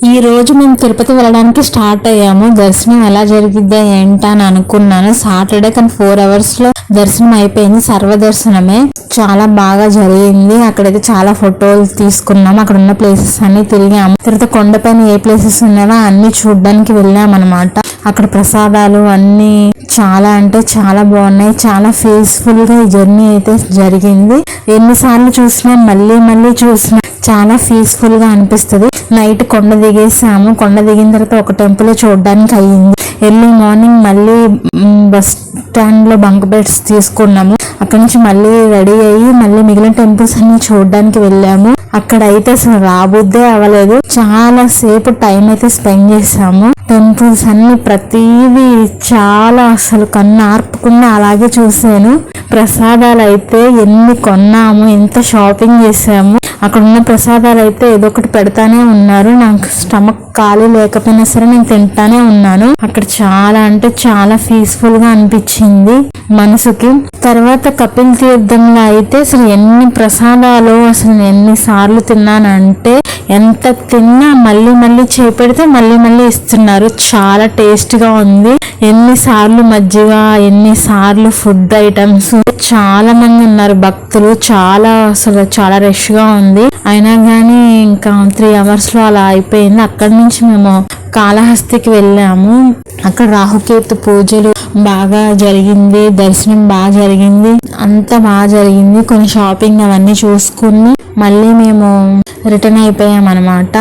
ఈ రోజు మేము తిరుపతి వెళ్ళడానికి స్టార్ట్ అయ్యాము. దర్శనం ఎలా జరిగిద్దా ఏంటా అని అనుకున్నాను సాటర్డే, కానీ 4 hours లో దర్శనం అయిపోయింది. సర్వదర్శనమే చాలా బాగా జరిగింది. అక్కడైతే చాలా ఫోటోలు తీసుకున్నాము. అక్కడ ఉన్న ప్లేసెస్ అన్ని తిరిగాము. తర్వాత కొండపైన ఏ ప్లేసెస్ ఉన్నాయో అన్ని చూడడానికి వెళ్ళామన్నమాట. అక్కడ ప్రసాదాలు అన్ని చాలా అంటే చాలా బాగున్నాయి. చాలా పీస్ఫుల్ గా ఈ జర్నీ అయితే జరిగింది. ఎన్నిసార్లు చూసినా మళ్ళీ చూసినా చాలా పీస్ఫుల్ గా అనిపిస్తుంది. నైట్ కొండ దిగేసాము. కొండ దిగిన తర్వాత ఒక టెంపుల్ చూడడానికి అయ్యింది. ఎర్లీ మార్నింగ్ మళ్ళీ బస్ స్టాండ్ లో బంక్ బెడ్స్ తీసుకున్నాము. అక్కడ నుంచి మళ్ళీ రెడీ అయ్యి మళ్ళీ మిగిలిన టెంపుల్స్ అన్ని చూడడానికి వెళ్ళాము. అక్కడ అయితే అసలు రాబుద్దే అవ్వలేదు. చాలా సేపు టైం అయితే స్పెండ్ చేసాము. టెంపుల్స్ అన్ని ప్రతిదీ చాలా అసలు కన్ను ఆర్పకుండా అలాగే చూసాను. ప్రసాదాలు అయితే ఎన్ని కొన్నాము, ఎంత షాపింగ్ చేసాము. అక్కడ ఉన్న ప్రసాదాలు అయితే ఏదో ఒకటి పెడతానే ఉన్నారు. నాకు స్టమక్ ఖాళీ లేకపోయినా సరే నేను తింటానే ఉన్నాను. అక్కడ చాలా అంటే చాలా పీస్ఫుల్ గా అనిపించింది మనసుకి. తర్వాత కపిల్ తీర్థంలో అయితే అసలు ఎన్ని ప్రసాదాలు, అసలు ఎన్నిసార్లు తిన్నానంటే ఎంత తిన్నా మళ్ళీ చేపెడితే మళ్ళీ ఇస్తున్నారు. చాలా టేస్ట్ గా ఉంది. ఎన్నిసార్లు మజ్జిగ, ఎన్నిసార్లు ఫుడ్ ఐటమ్స్. చాలా మంది ఉన్నారు భక్తులు. అసలు చాలా రష్ గా ఉంది. అయినా కానీ ఇంకా 3 hours లో అలా అయిపోయింది. అక్కడి నుంచి మేము కాళహస్తికి వెళ్ళాము. అక్కడ రాహుకేతు పూజలు బాగా జరిగింది. దర్శనం బాగా జరిగింది. అంతా బాగా జరిగింది. కొన్ని షాపింగ్ అవన్నీ చూసుకుని మళ్ళీ మేము రిటర్న్ అయిపోయాం అనమాట.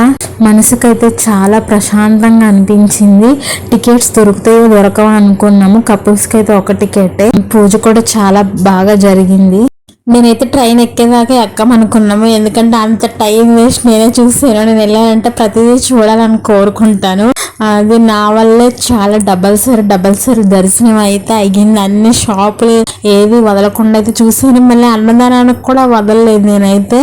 మనసుకైతే చాలా ప్రశాంతంగా అనిపించింది. టికెట్స్ దొరుకుతాయో దొరకవో అనుకున్నాము. కపుల్స్ కి అయితే ఒక టికెటే. పూజ కూడా చాలా బాగా జరిగింది. నేనైతే ట్రైన్ ఎక్కేదాకా ఎక్కమనుకున్నాము. ఎందుకంటే అంత టైం వేస్ట్ నేనే చూసాను. నేను వెళ్ళాలంటే ప్రతిదీ చూడాలని కోరుకుంటాను. అది నా వల్లే చాలా డబల్ సార్ దర్శనం అయితే అయ్యింది. అన్ని షాపులు ఏది వదలకుండా అయితే చూసాను. మళ్ళీ అన్నదానానికి కూడా వదలలేదు నేనైతే.